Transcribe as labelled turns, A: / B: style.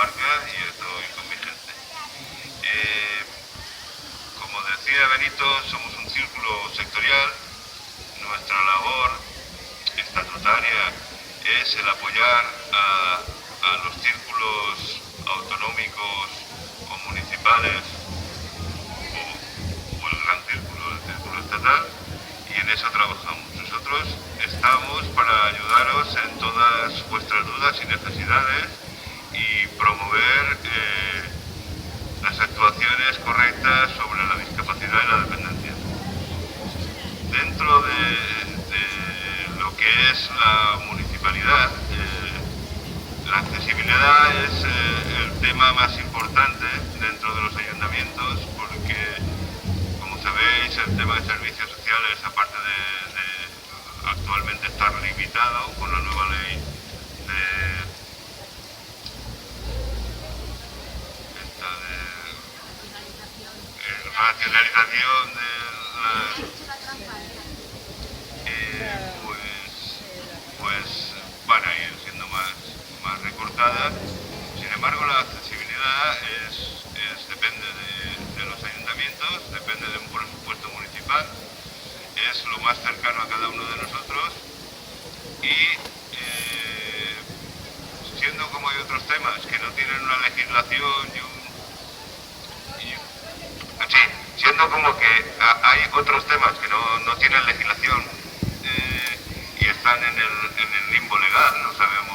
A: comarca y es todo inconveniente. Como decía Benito, somos un círculo sectorial. Nuestra labor estatutaria es el apoyar a los círculos autonómicos o municipales o el gran círculo, el círculo estatal, y en eso trabajamos. Nosotros estamos para ayudaros en todas vuestras dudas y necesidades y promover las actuaciones correctas sobre la discapacidad y la dependencia. Dentro de lo que es la municipalidad, la accesibilidad es el tema más importante dentro de los ayuntamientos, porque, como sabéis, el tema de servicios sociales, aparte de actualmente estar limitado con la nueva ley de racionalización de pues van a ir siendo más recortadas. Sin embargo, la accesibilidad depende de los ayuntamientos, depende de un presupuesto municipal, es lo más cercano a cada uno de nosotros y siendo como hay otros temas que no tienen una legislación siendo como que hay otros temas que no tienen legislación y están en el limbo legal, no sabemos